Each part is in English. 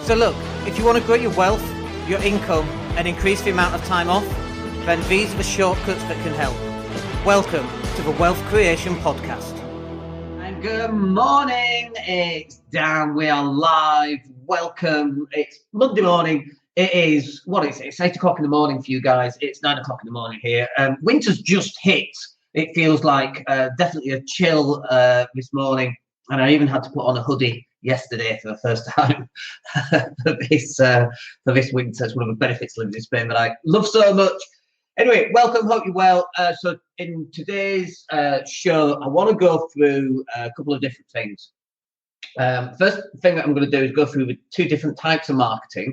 So look, if you want to grow your wealth, your income, and increase the amount of time off, then these are the shortcuts that can help. Welcome to the Wealth Creation Podcast. And good morning, it's Dan, we are live, welcome, it's Monday morning, it's 8 o'clock in the morning for you guys, it's 9 o'clock in the morning here. Winter's just hit, it feels like definitely a chill this morning, and I even had to put on a hoodie yesterday for the first time for this winter. It's one of the benefits of living in Spain that I love so much. Anyway, welcome, hope you're well. So in today's show, I want to go through a couple of different things. First thing that I'm going to do is go through the 2 different types of marketing,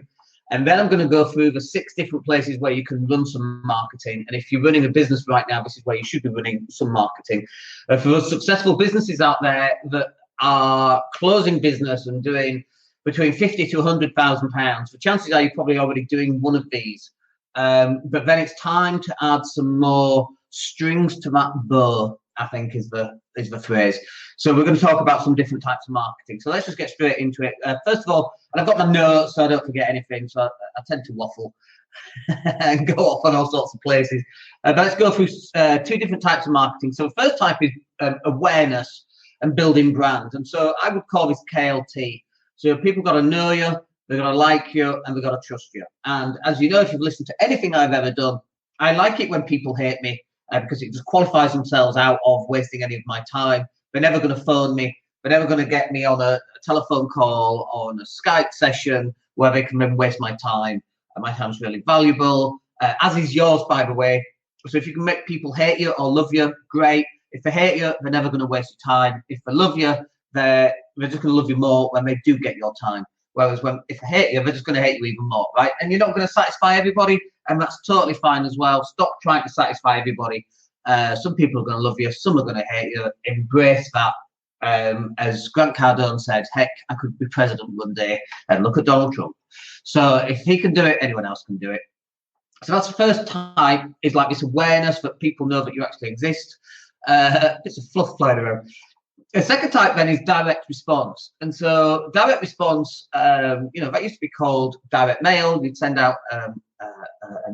and then I'm going to go through the 6 different places where you can run some marketing. And if you're running a business right now, this is where you should be running some marketing. For those successful businesses out there that are closing business and doing between £50,000 to £100,000, the chances are you're probably already doing one of these. But then it's time to add some more strings to that bow, I think is the phrase. So we're going to talk about some different types of marketing. So let's just get straight into it. First of all, and I've got my notes so I don't forget anything, so I tend to waffle and go off on all sorts of places. But let's go through 2 different types of marketing. So the first type is awareness and building brand. And so I would call this KLT. So people got to know you, they're going to like you, and they've got to trust you. And as you know, if you've listened to anything I've ever done, I like it when people hate me because it just qualifies themselves out of wasting any of my time. They're never going to phone me. They're never going to get me on a telephone call or on a Skype session where they can then waste my time. And my time's really valuable, as is yours, by the way. So if you can make people hate you or love you, great. If they hate you, they're never going to waste your time. If they love you, they're just going to love you more when they do get your time. Whereas if they hate you, they're just going to hate you even more, right? And you're not going to satisfy everybody, and that's totally fine as well. Stop trying to satisfy everybody. Some people are going to love you, some are going to hate you. Embrace that. As Grant Cardone said, heck, I could be president one day, and look at Donald Trump. So if he can do it, anyone else can do it. So that's the first type, is like this awareness that people know that you actually exist. It's a fluff flying around. The second type then is direct response. And so direct response, that used to be called direct mail. You'd send out an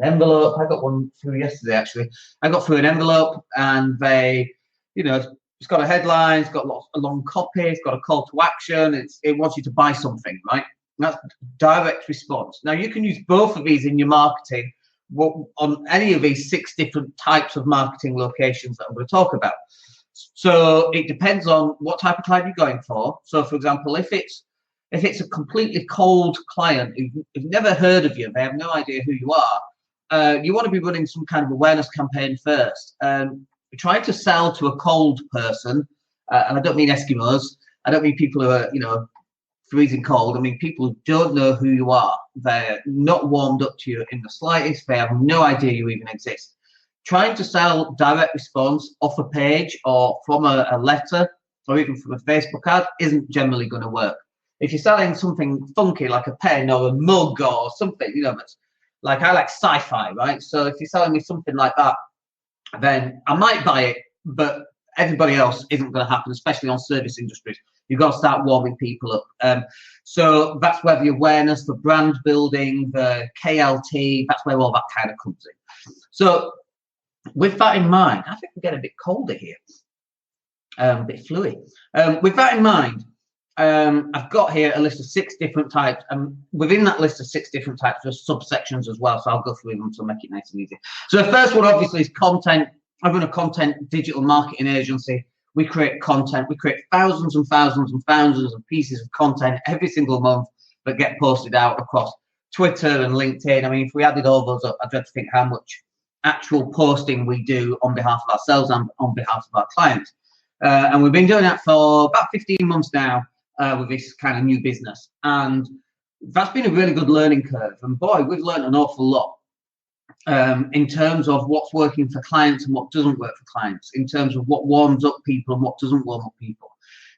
envelope. I got one through yesterday, actually. I got through an envelope, and they, it's got a headline, it's got a long copy, it's got a call to action. It wants you to buy something, right? And that's direct response. Now, you can use both of these in your marketing on any of these 6 different types of marketing locations that I'm going to talk about. So it depends on what type of client you're going for. So, for example, if it's a completely cold client who've never heard of you, they have no idea who you are, you want to be running some kind of awareness campaign first. Trying to sell to a cold person, and I don't mean Eskimos, I don't mean people who are, freezing cold. I mean people who don't know who you are. They're not warmed up to you in the slightest. They have no idea you even exist. Trying to sell direct response off a page or from a letter or even from a Facebook ad isn't generally going to work. If you're selling something funky like a pen or a mug or something, that's like, I like sci-fi, right? So if you're selling me something like that, then I might buy it, but everybody else isn't going to happen, especially on service industries. You've got to start warming people up. So that's where the awareness, the brand building, the KLT, that's where all that kind of comes in. So with that in mind, I think we're getting a bit colder here, a bit fluey. With that in mind, I've got here a list of 6 different types, and within that list of 6 different types, there's subsections as well, so I'll go through them to make it nice and easy. So the first one, obviously, is content. I run a content digital marketing agency. We create content. We create thousands and thousands and thousands of pieces of content every single month that get posted out across Twitter and LinkedIn. I mean, if we added all those up, I'd have to think how much actual posting we do on behalf of ourselves and on behalf of our clients. And we've been doing that for about 15 months now with this kind of new business. And that's been a really good learning curve. And boy, we've learned an awful lot in terms of what's working for clients and what doesn't work for clients, in terms of what warms up people and what doesn't warm up people,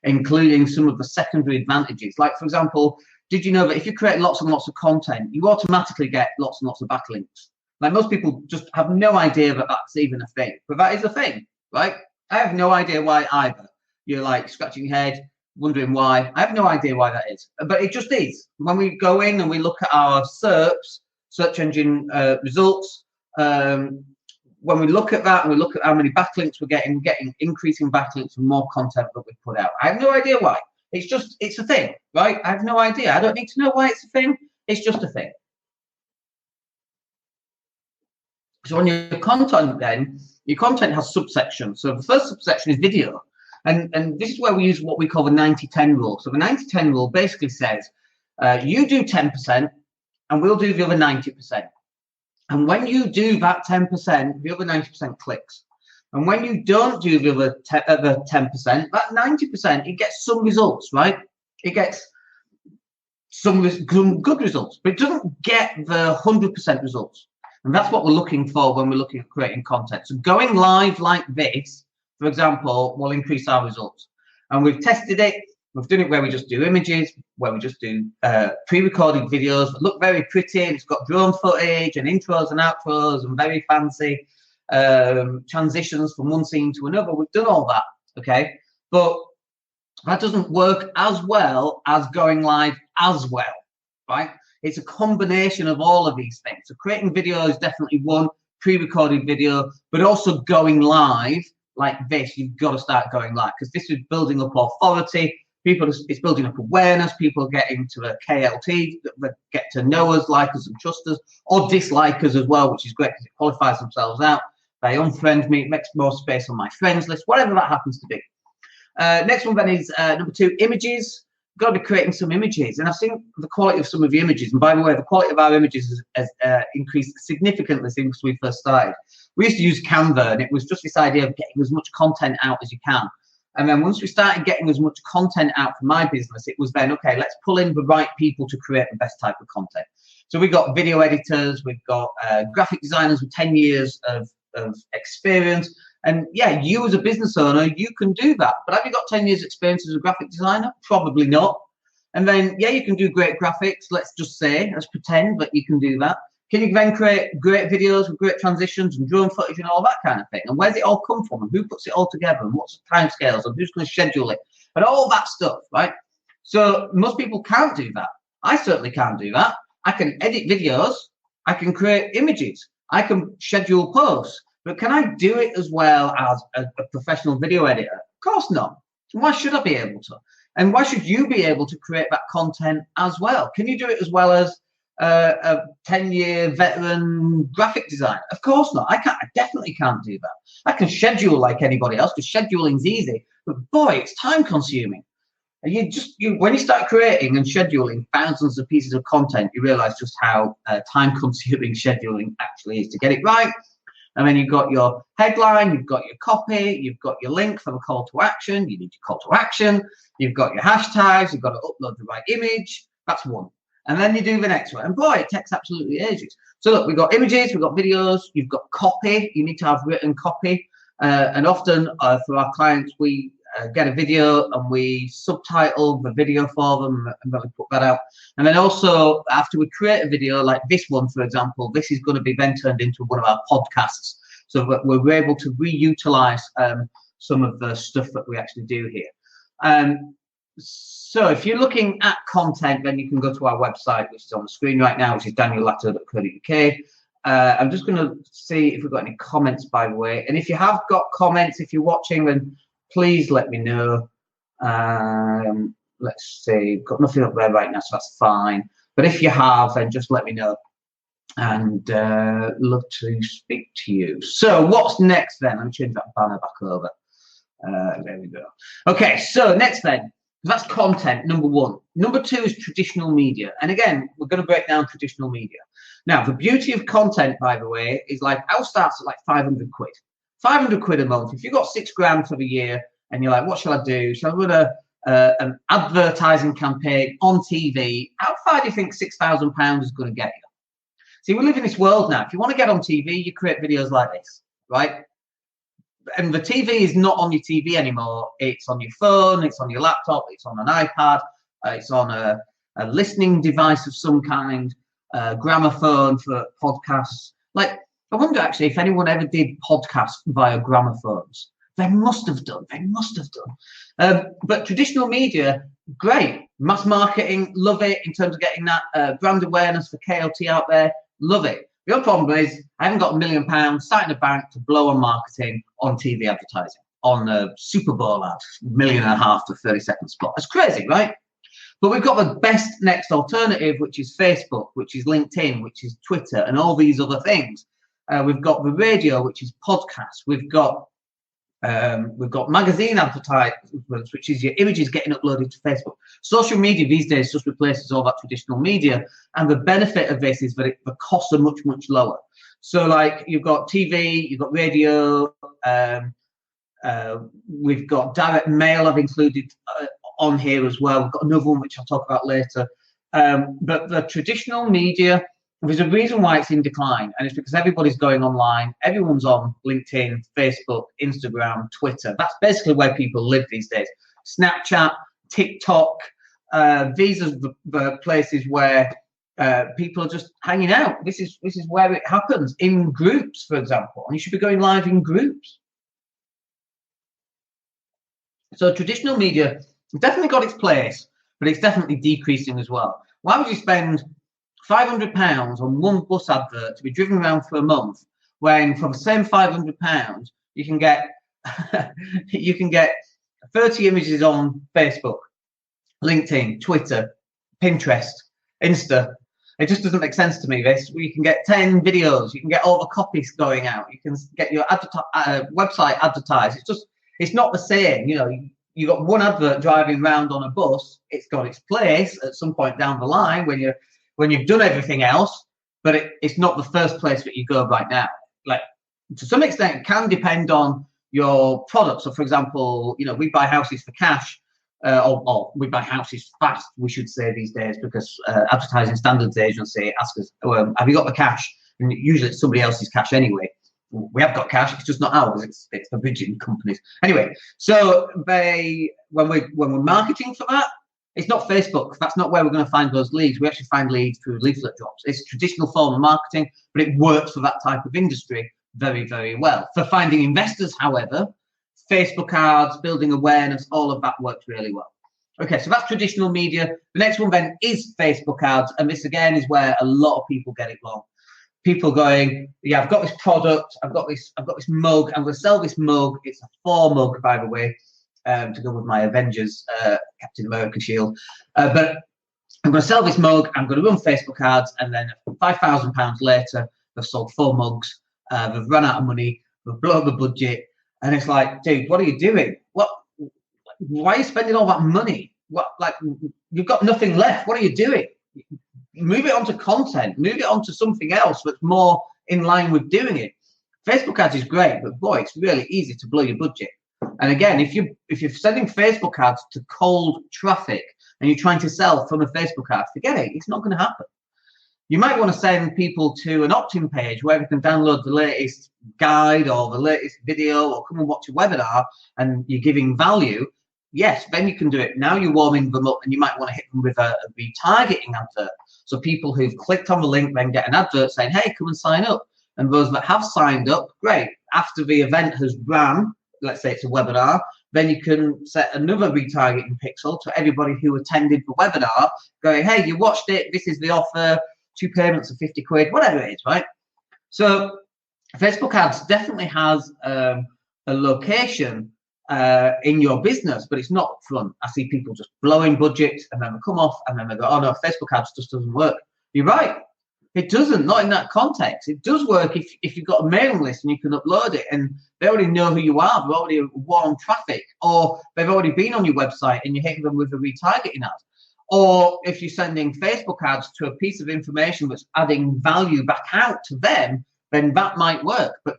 including some of the secondary advantages. Like, for example, did you know that if you create lots and lots of content, you automatically get lots and lots of backlinks? Like, most people just have no idea that that's even a thing, but that is a thing, right? I have no idea why either. You're like scratching your head. wondering why. I have no idea why that is, but it just is. When we go in and we look at our SERPs, search engine results, when we look at that and we look at how many backlinks we're getting increasing backlinks and more content that we put out. I have no idea why. It's a thing, right? I have no idea. I don't need to know why it's a thing. It's just a thing. So on your content then, your content has subsections. So the first subsection is video. And this is where we use what we call the 90-10 rule. So the 90-10 rule basically says, you do 10% and we'll do the other 90%. And when you do that 10%, the other 90% clicks. And when you don't do the other 10%, that 90%, it gets some results, right? It gets some good results, but it doesn't get the 100% results. And that's what we're looking for when we're looking at creating content. So going live like this, for example, will increase our results. And we've tested it. We've done it where we just do images, where we just do pre-recorded videos that look very pretty, and it's got drone footage and intros and outros and very fancy transitions from one scene to another. We've done all that, okay? But that doesn't work as well as going live as well, right? It's a combination of all of these things. So creating video is definitely one, pre-recorded video, but also going live like this. You've got to start going live because this is building up authority. It's building up awareness. People are getting to a KLT, that get to know us, like us, and trust us, or dislike us as well, which is great because it qualifies themselves out. They unfriend me, it makes more space on my friends list, whatever that happens to be. Next one then is number 2, images. Got to be creating some images, and I've seen the quality of some of the images. And by the way, the quality of our images has increased significantly since we first started. We used to use Canva, and it was just this idea of getting as much content out as you can. And then once we started getting as much content out for my business, it was then, okay, let's pull in the right people to create the best type of content. So we've got video editors, we've got graphic designers with 10 years of experience. And yeah, you as a business owner, you can do that. But have you got 10 years experience as a graphic designer? Probably not. And then, yeah, you can do great graphics. Let's just say, let's pretend that you can do that. Can you then create great videos with great transitions and drone footage and all that kind of thing? And where's it all come from? And who puts it all together? And what's the timescales? And who's going to schedule it? And all that stuff, right? So most people can't do that. I certainly can't do that. I can edit videos. I can create images. I can schedule posts. But can I do it as well as a professional video editor? Of course not. Why should I be able to? And why should you be able to create that content as well? Can you do it as well as a 10-year veteran graphic designer? Of course not. I definitely can't do that. I can schedule like anybody else because scheduling's easy, but boy, it's time consuming. And when you start creating and scheduling thousands of pieces of content, you realize just how time consuming scheduling actually is to get it right. And then you've got your headline, you've got your copy, you've got your link for the call to action. You need your call to action. You've got your hashtags. You've got to upload the right image. That's one. And then you do the next one. And boy, it takes absolutely ages. So look, we've got images, we've got videos, you've got copy. You need to have written copy. And often for our clients, we get a video and we subtitle the video for them and then we put that out. And then also after we create a video like this one, for example, this is going to be then turned into one of our podcasts. So that we're able to reutilize some of the stuff that we actually do here. So if you're looking at content, then you can go to our website, which is on the screen right now, which is daniellatto.co.uk. I'm just going to see if we've got any comments, by the way. And if you have got comments, if you're watching, then please let me know. Let's see, got nothing up there right now, so that's fine. But if you have, then just let me know. And love to speak to you. So what's next then? Let me change that banner back over. There we go. Okay, so next then. That's content, number 1. Number 2 is traditional media. And again, we're going to break down traditional media. Now, the beauty of content, by the way, is like ours starts at like 500 quid. 500 quid a month. If you've got 6 grand for the year and you're like, what shall I do? Shall I run an advertising campaign on TV? How far do you think £6,000 is going to get you? See, we live in this world now. If you want to get on TV, you create videos like this, right? And the TV is not on your TV anymore. It's on your phone, it's on your laptop, it's on an iPad, it's on a listening device of some kind, gramophone for podcasts. Like, I wonder actually if anyone ever did podcasts via gramophones. They must have done. But traditional media, great. Mass marketing, love it in terms of getting that brand awareness for KLT out there. Love it. The other problem is I haven't got £1 million sat in a bank to blow on marketing on TV advertising, on a Super Bowl ad, $1.5 million for a 30-second spot. It's crazy, right? But we've got the best next alternative, which is Facebook, which is LinkedIn, which is Twitter, and all these other things. We've got the radio, which is podcasts. We've got magazine advertisements, which is your images getting uploaded to Facebook. Social media these days just replaces all that traditional media, and the benefit of this is that the costs are much, much lower. So like you've got TV, you've got radio, we've got direct mail I've included on here as well. We've got another one which I'll talk about later. But the traditional media, there's a reason why it's in decline, and it's because everybody's going online. Everyone's on LinkedIn, Facebook, Instagram, Twitter. That's basically where people live these days. Snapchat, TikTok, these are the places where people are just hanging out. This is where it happens, in groups, for example. And you should be going live in groups. So traditional media has definitely got its place, but it's definitely decreasing as well. Why would you spend £500 on one bus advert to be driven around for a month, when for the same £500 you can get 30 images on Facebook, LinkedIn, Twitter, Pinterest, Insta? It just doesn't make sense to me. This, you can get 10 videos, you can get all the copies going out, you can get your website advertised. It's not the same. You know, you got one advert driving around on a bus. It's got its place at some point down the line when you've done everything else, but it's not the first place that you go right now. Like, to some extent, it can depend on your product. So, for example, you know, we buy houses for cash, or we buy houses fast, we should say these days, because Advertising Standards Agency ask us, have you got the cash? And usually it's somebody else's cash anyway. We have got cash, it's just not ours. It's the bridging companies. Anyway, so when we're marketing for that, it's not Facebook. That's not where we're going to find those leads. We actually find leads through leaflet drops. It's a traditional form of marketing, but it works for that type of industry very, very well. For finding investors, however, Facebook ads, building awareness, all of that works really well. Okay, so that's traditional media. The next one then is Facebook ads, and this again is where a lot of people get it wrong. People going, yeah, I've got this product, I've got this mug, I'm going to sell this mug. It's a 4 mug, by the way, to go with my Avengers Captain America shield. But I'm going to sell this mug, I'm going to run Facebook ads, and then £5,000 later, they've sold 4 mugs, they've run out of money, they've blown the budget, and it's like, dude, what are you doing? Why are you spending all that money? You've got nothing left. What are you doing? Move it onto content, move it onto something else that's more in line with doing it. Facebook ads is great, but boy, it's really easy to blow your budget. And again, if you're sending Facebook ads to cold traffic and you're trying to sell from a Facebook ad, forget it. It's not going to happen. You might want to send people to an opt-in page where they can download the latest guide or the latest video or come and watch a webinar, and you're giving value. Yes, then you can do it. Now you're warming them up, and you might want to hit them with a retargeting advert. So people who've clicked on the link then get an advert saying, hey, come and sign up. And those that have signed up, great. After the event has run, let's say it's a webinar, then you can set another retargeting pixel to everybody who attended the webinar, going, hey, you watched it, this is the offer, 2 payments of 50 quid, whatever it is, right? So Facebook ads definitely has a location in your business, but it's not front. I see people just blowing budgets and then they come off and then they go, oh no, Facebook ads just doesn't work. You're right. It doesn't, not in that context. It does work if you've got a mailing list and you can upload it and they already know who you are. They're already warm traffic, or they've already been on your website and you're hitting them with a retargeting ad. Or if you're sending Facebook ads to a piece of information that's adding value back out to them, then that might work, but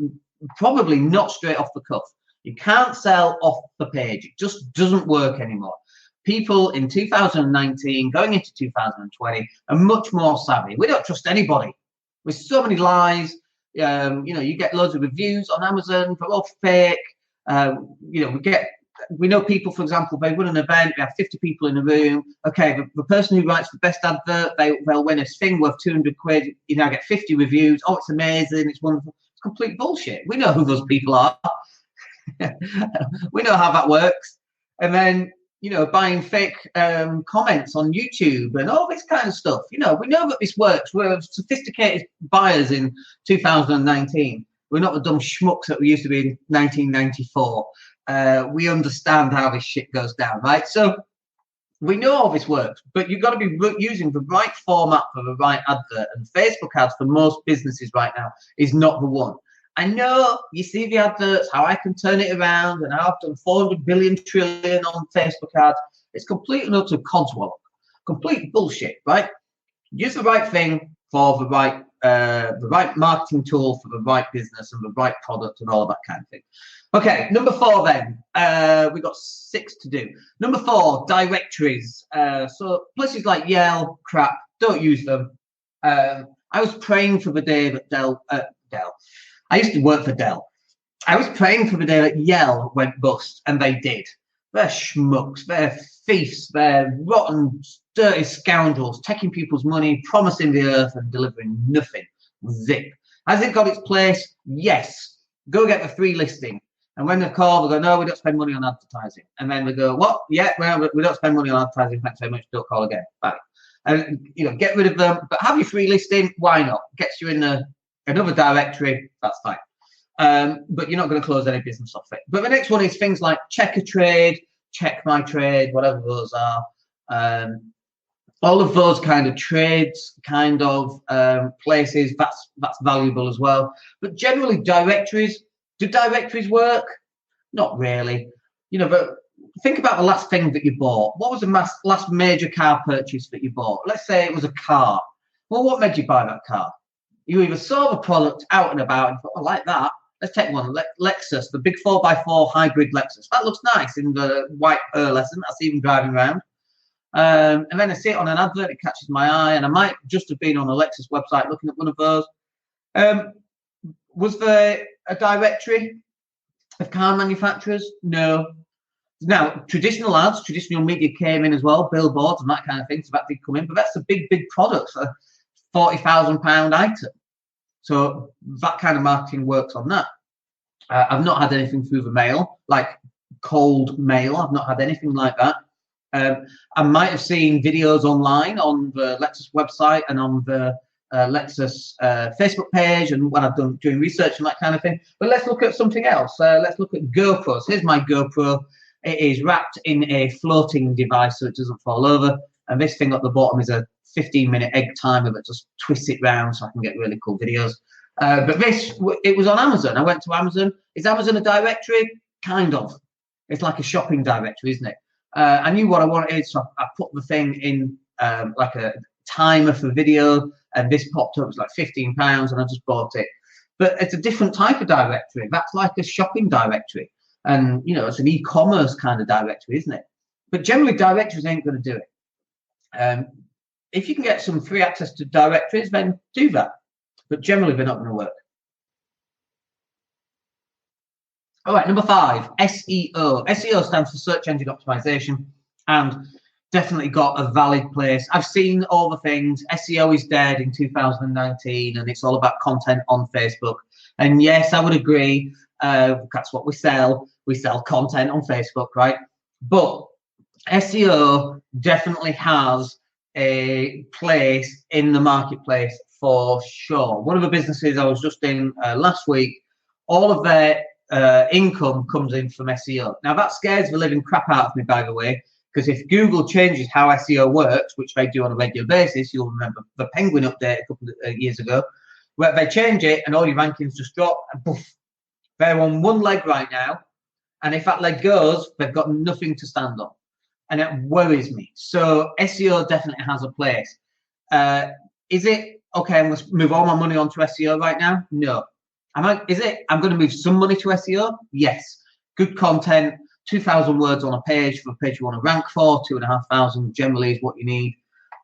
probably not straight off the cuff. You can't sell off the page. It just doesn't work anymore. People in 2019, going into 2020, are much more savvy. We don't trust anybody. With so many lies, you get loads of reviews on Amazon, they're all fake. We know people, for example, they run an event, we have 50 people in a room. Okay, the person who writes the best advert, they'll win a thing worth 200 quid. You now get 50 reviews. Oh, it's amazing, it's wonderful. It's complete bullshit. We know who those people are. We know how that works. And then, buying fake comments on YouTube and all this kind of stuff. We know that this works. We're sophisticated buyers in 2019. We're not the dumb schmucks that we used to be in 1994. We understand how this shit goes down, right? So we know all this works, but you've got to be using the right format for the right advert. And Facebook ads for most businesses right now is not the one. I know you see the adverts, how I can turn it around, and how I've done 400 billion trillion on Facebook ads. It's complete and utter codswallop, complete bullshit, right? Use the right thing for the right marketing tool for the right business and the right product and all of that kind of thing. Okay, number 4 then. We've got 6 to do. Number 4, directories. So places like Yale, crap, don't use them. I was praying for the day that Dell. I used to work for Dell. I was praying for the day that Yale went bust, and they did. They're schmucks, they're thieves, they're rotten, dirty scoundrels, taking people's money, promising the earth and delivering nothing. Zip. Has it got its place? Yes. Go get the free listing. And when they call, they go, no, we don't spend money on advertising. And then they go, what? Yeah, well, we don't spend money on advertising. Thanks very much. Don't call again. Bye. And, get rid of them. But have your free listing. Why not? Gets you in another directory. That's fine. But you're not going to close any business off it. But the next one is things like Check a Trade, Check My Trade, whatever those are. All of those kind of trades, kind of places, that's valuable as well. But generally, directories. Do directories work? Not really. But think about the last thing that you bought. What was the last major car purchase that you bought? Let's say it was a car. Well, what made you buy that car? You either saw the product out and about and thought, I like that. Let's take one. Lexus, the big 4x4 hybrid Lexus. That looks nice in the white pearlescent. That's even driving around. And then I see it on an advert. It catches my eye. And I might just have been on a Lexus website looking at one of those. Was there a directory of car manufacturers? No. Now, traditional ads, traditional media came in as well, billboards and that kind of thing. So that did come in. But that's a big product, a £40,000 item. So that kind of marketing works on that. I've not had anything through the mail, like cold mail. I've not had anything like that. I might have seen videos online on the Lexus website and on the Lexus Facebook page, and when I've done doing research and that kind of thing. But let's look at something else. Let's look at GoPros. Here's my GoPro. It is wrapped in a floating device so it doesn't fall over. And this thing at the bottom is a 15-minute egg timer that just twists it round so I can get really cool videos. But it was on Amazon. I went to Amazon. Is Amazon a directory? Kind of. It's like a shopping directory, isn't it? I knew what I wanted, so I put the thing in like a timer for video, and this popped up. It was like £15, and I just bought it. But it's a different type of directory. That's like a shopping directory, and it's an e-commerce kind of directory, isn't it? But generally, directories ain't going to do it. If you can get some free access to directories, then do that. But generally, they're not going to work. All right, number 5, SEO. SEO stands for search engine optimization, and definitely got a valid place. I've seen all the things. SEO is dead in 2019, and it's all about content on Facebook. And yes, I would agree. That's what we sell. We sell content on Facebook, right? But SEO definitely has a place in the marketplace for sure. One of the businesses I was just in last week, all of their income comes in from SEO. Now that scares the living crap out of me, by the way, because if Google changes how SEO works, which they do on a regular basis, you'll remember the Penguin update a couple of years ago, where they change it and all your rankings just drop and poof, they're on one leg right now. And if that leg goes, they've got nothing to stand on. And it worries me. So SEO definitely has a place. Is it okay? I'm going to move all my money onto SEO right now. No. I'm going to move some money to SEO. Yes. Good content, 2,000 words on a page for a page you want to rank for. 2,500 generally is what you need.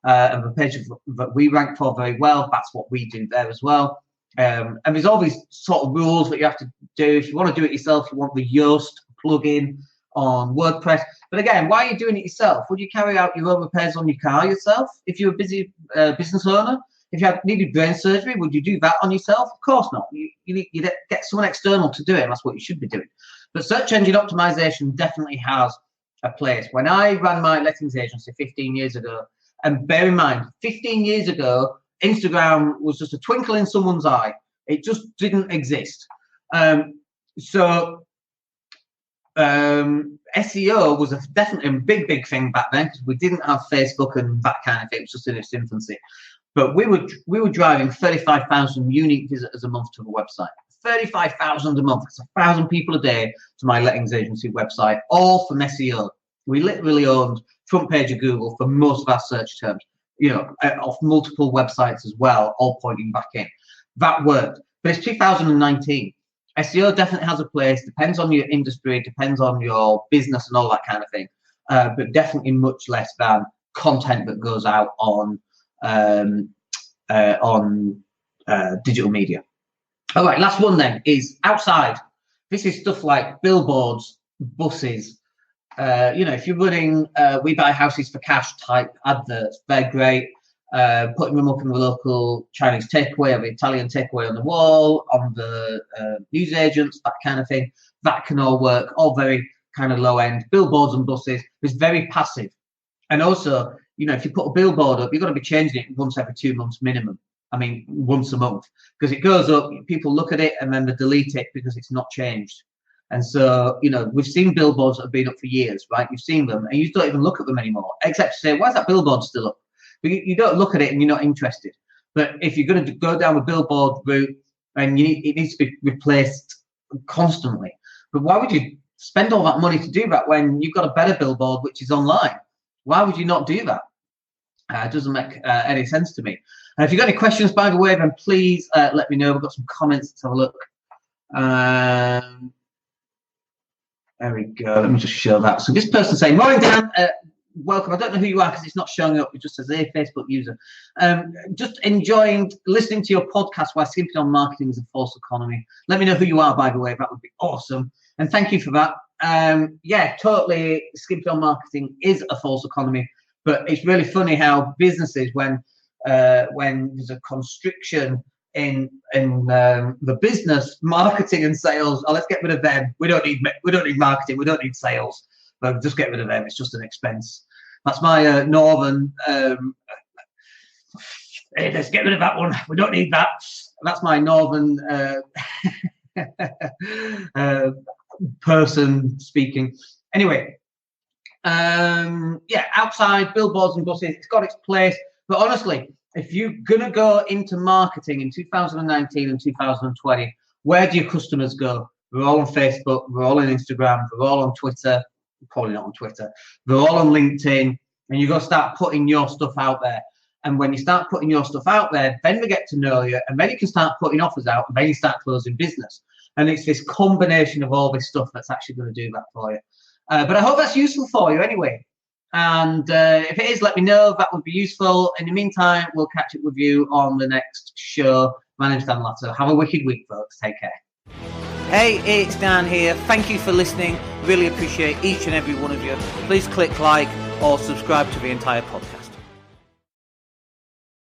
And the page that we rank for very well, that's what we do there as well. And there's all these sort of rules that you have to do. If you want to do it yourself, you want the Yoast plugin on WordPress. But again, why are you doing it yourself? Would you carry out your own repairs on your car yourself? If you're a busy business owner, if you needed brain surgery, would you do that on yourself? Of course not. You get someone external to do it. And that's what you should be doing. But search engine optimization definitely has a place. When I ran my lettings agency 15 years ago, and bear in mind, 15 years ago, Instagram was just a twinkle in someone's eye. It just didn't exist. SEO was definitely a big thing back then, because we didn't have Facebook and that kind of thing. It was just in its infancy. But we were driving 35,000 unique visitors a month to the website. 35,000 a month. That's 1,000 people a day to my lettings agency website, all from SEO. We literally owned front page of Google for most of our search terms, off multiple websites as well, all pointing back in. That worked. But it's 2019. SEO definitely has a place, depends on your industry, depends on your business and all that kind of thing, but definitely much less than content that goes out on digital media. All right, last one then is outside. This is stuff like billboards, buses. If you're running We Buy Houses for Cash type adverts, they're great. Putting them up in the local Chinese takeaway or the Italian takeaway on the wall, on the newsagents, that kind of thing. That can all work, all very kind of low end. Billboards and buses is very passive. And also, if you put a billboard up, you've got to be changing it once every 2 months minimum. I mean, once a month, because it goes up, people look at it and then they delete it because it's not changed. And so, we've seen billboards that have been up for years, right? You've seen them and you don't even look at them anymore, except to say, why is that billboard still up? But you don't look at it and you're not interested. But if you're going to go down the billboard route, and it needs to be replaced constantly. But why would you spend all that money to do that when you've got a better billboard which is online? Why would you not do that? It doesn't make any sense to me. And if you've got any questions, by the way, then please let me know. We've got some comments. Let's have a look. There we go. Let me just show that. So this person saying, "Morning, Dan. Welcome." I don't know who you are because it's not showing up. It just says a Facebook user. Just enjoying listening to your podcast while skimping on marketing is a false economy. Let me know who you are, by the way. That would be awesome. And thank you for that. Yeah, totally. Skimping on marketing is a false economy. But it's really funny how businesses, when there's a constriction in the business, marketing and sales, let's get rid of them. We don't need marketing. We don't need sales. But just get rid of them. It's just an expense. That's my northern. Hey, let's get rid of that one. We don't need that. That's my northern person speaking. Anyway, outside billboards and buses, it's got its place. But honestly, if you're gonna go into marketing in 2019 and 2020, where do your customers go? We're all on Facebook. We're all on Instagram. We're all on Twitter. Probably not on Twitter. They're all on LinkedIn, and you're going to start putting your stuff out there. And when you start putting your stuff out there, then they get to know you, and then you can start putting offers out, and then you start closing business. And it's this combination of all this stuff that's actually going to do that for you. But I hope that's useful for you anyway. And if it is, let me know. That would be useful. In the meantime, we'll catch up with you on the next show. My name's Dan Latto. Have a wicked week, folks. Take care. Hey, it's Dan here. Thank you for listening. Really appreciate each and every one of you. Please click like or subscribe to the entire podcast.